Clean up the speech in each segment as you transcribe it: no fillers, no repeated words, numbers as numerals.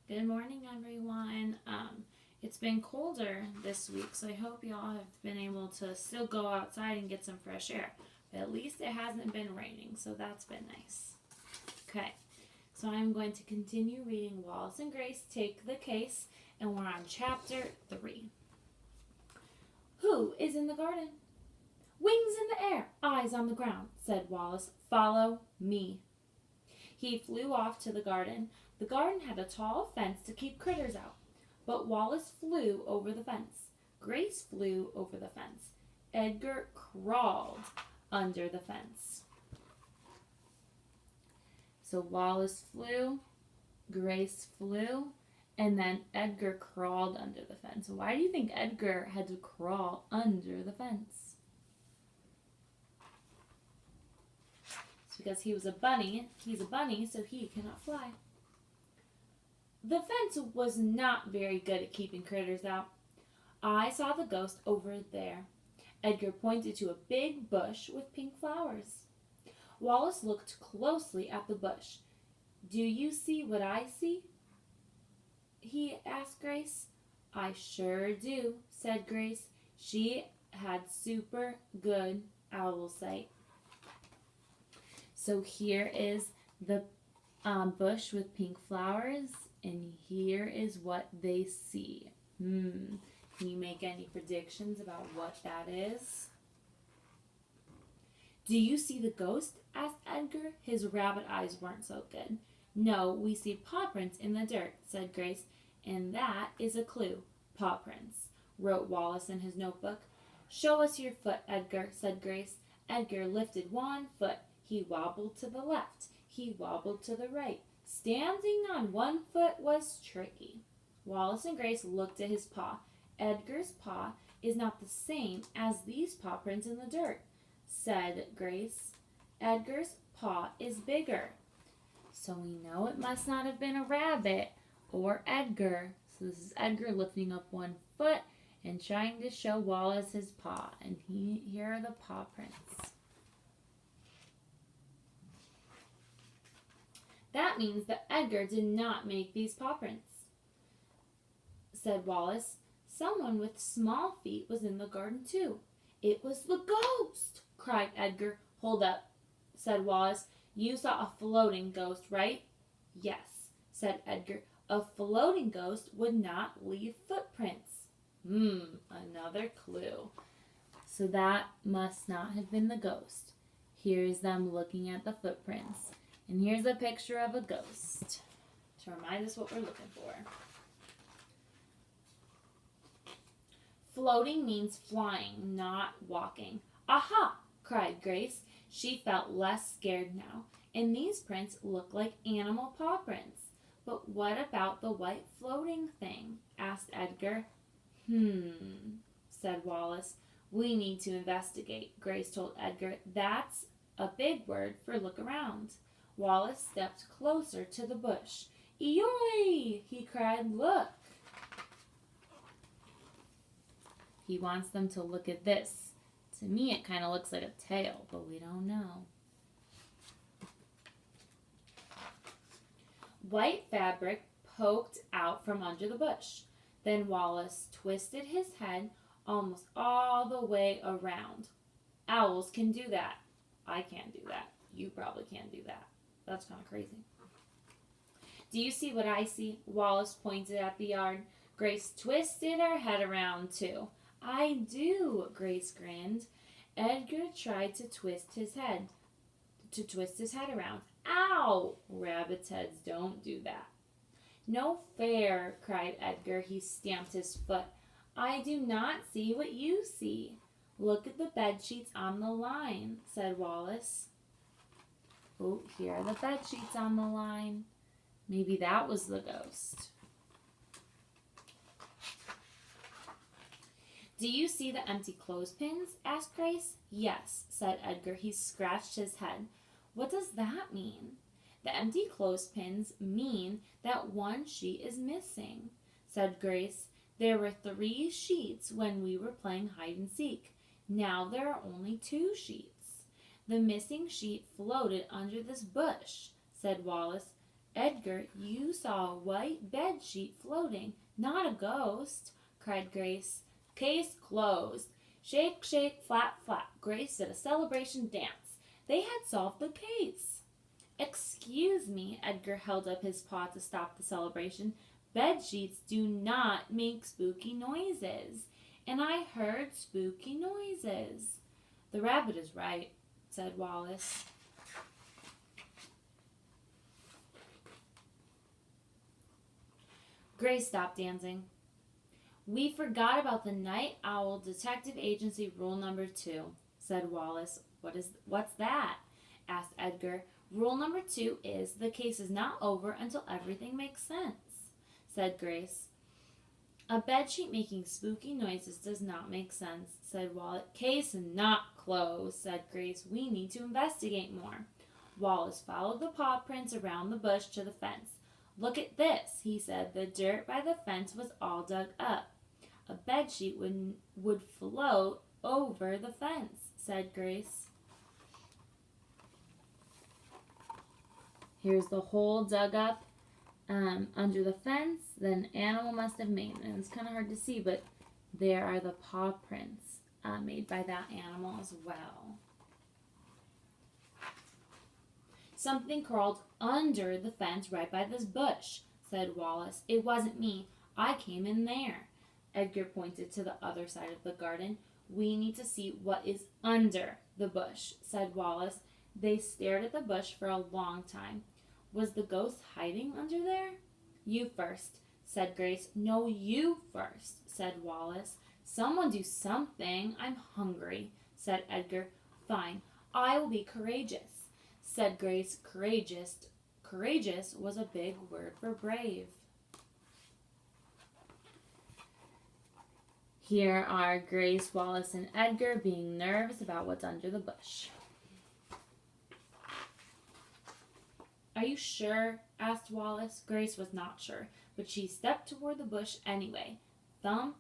Good morning, everyone. It's been colder this week, so I hope y'all have been able to still go outside and get some fresh air. But at least it hasn't been raining, so that's been nice. Okay, so I'm going to continue reading Wallace and Grace Take the Case, and we're on chapter 3. Who is in the garden? Wings in the air, eyes on the ground, said Wallace. Follow me. He flew off to the garden. The garden had a tall fence to keep critters out. But Wallace flew over the fence. Grace flew over the fence. Edgar crawled under the fence. So Wallace flew, Grace flew, and then Edgar crawled under the fence. Why do you think Edgar had to crawl under the fence? It's because he was a bunny. He's a bunny, so he cannot fly. The fence was not very good at keeping critters out. I saw the ghost over there. Edgar pointed to a big bush with pink flowers. Wallace looked closely at the bush. Do you see what I see? He asked Grace. I sure do, said Grace. She had super good owl sight. So here is the bush with pink flowers. And here is what they see. Can you make any predictions about what that is? Do you see the ghost? Asked Edgar. His rabbit eyes weren't so good. No, we see paw prints in the dirt, said Grace. And that is a clue. Paw prints, wrote Wallace in his notebook. Show us your foot, Edgar, said Grace. Edgar lifted one foot. He wobbled to the left. He wobbled to the right. Standing on one foot was tricky. Wallace and Grace looked at his paw. Edgar's paw is not the same as these paw prints in the dirt, said Grace. Edgar's paw is bigger. So we know it must not have been a rabbit or Edgar. So this is Edgar lifting up one foot and trying to show Wallace his paw. And here are the paw prints. That means that Edgar did not make these paw prints, said Wallace. Someone with small feet was in the garden too. It was the ghost, cried Edgar. Hold up, said Wallace. You saw a floating ghost, right? Yes, said Edgar. A floating ghost would not leave footprints. Another clue. So that must not have been the ghost. Here's them looking at the footprints. And here's a picture of a ghost to remind us what we're looking for. Floating means flying, not walking. Aha! Cried Grace. She felt less scared now. And these prints look like animal paw prints. But what about the white floating thing? Asked Edgar. Said Wallace. We need to investigate, Grace told Edgar. That's a big word for look around. Wallace stepped closer to the bush. Eoy! He cried, look! He wants them to look at this. To me, it kind of looks like a tail, but we don't know. White fabric poked out from under the bush. Then Wallace twisted his head almost all the way around. Owls can do that. I can't do that. You probably can't do that. That's kind of crazy. Do you see what I see? Wallace pointed at the yard. Grace twisted her head around too. I do, Grace grinned. Edgar tried to twist his head around. Ow! Rabbits' heads don't do that. No fair, cried Edgar. He stamped his foot. I do not see what you see. Look at the bed sheets on the line, said Wallace. Oh, here are the bed sheets on the line. Maybe that was the ghost. Do you see the empty clothespins? Asked Grace. Yes, said Edgar. He scratched his head. What does that mean? The empty clothespins mean that one sheet is missing, said Grace. There were 3 sheets when we were playing hide and seek. Now there are only 2 sheets. The missing sheet floated under this bush, said Wallace. Edgar, you saw a white bed sheet floating, not a ghost, cried Grace. Case closed. Shake, shake, flap, flap. Grace did a celebration dance. They had solved the case. Excuse me, Edgar held up his paw to stop the celebration. Bed sheets do not make spooky noises. And I heard spooky noises. The rabbit is right, said Wallace. Grace stopped dancing. We forgot about the Night Owl Detective Agency Rule Number 2, said Wallace. What's that? Asked Edgar. Rule number 2 is the case is not over until everything makes sense, said Grace. A bedsheet making spooky noises does not make sense, said Wallace. Case not closed, said Grace. We need to investigate more. Wallace followed the paw prints around the bush to the fence. Look at this, he said. The dirt by the fence was all dug up. A bedsheet would float over the fence, said Grace. Here's the hole dug up under the fence that an animal must have made. And it's kind of hard to see, but there are the paw prints made by that animal as well. Something crawled under the fence right by this bush, said Wallace. It wasn't me. I came in there. Edgar pointed to the other side of the garden. We need to see what is under the bush, said Wallace. They stared at the bush for a long time. Was the ghost hiding under there? You first, said Grace. No, you first, said Wallace. Someone do something. I'm hungry, said Edgar. Fine, I will be courageous, said Grace. Courageous was a big word for brave. Here are Grace, Wallace, and Edgar being nervous about what's under the bush. Are you sure? Asked Wallace. Grace was not sure, but she stepped toward the bush anyway. Thump,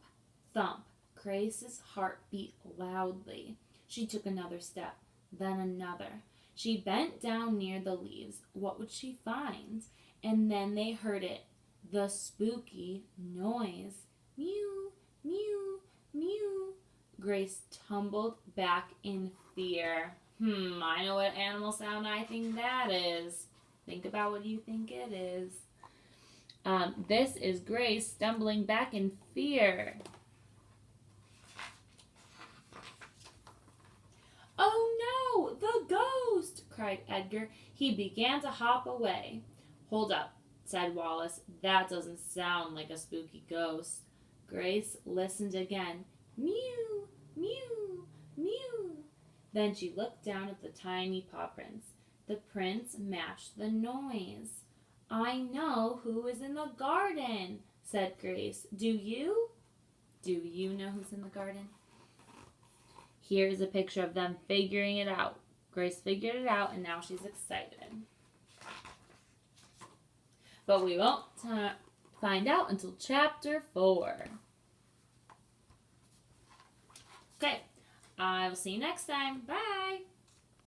thump. Grace's heart beat loudly. She took another step, then another. She bent down near the leaves. What would she find? And then they heard it. The spooky noise. Mew, mew, mew. Grace tumbled back in fear. I know what animal sound I think that is. Think about what you think it is. This is Grace stumbling back in fear. Oh no, the ghost, cried Edgar. He began to hop away. Hold up, said Wallace. That doesn't sound like a spooky ghost. Grace listened again. Mew, mew, mew. Then she looked down at the tiny paw prints. The prints matched the noise. I know who is in the garden, said Grace. Do you? Do you know who's in the garden? Here's a picture of them figuring it out. Grace figured it out, and now she's excited. But we won't find out until chapter 4. Okay, I will see you next time. Bye!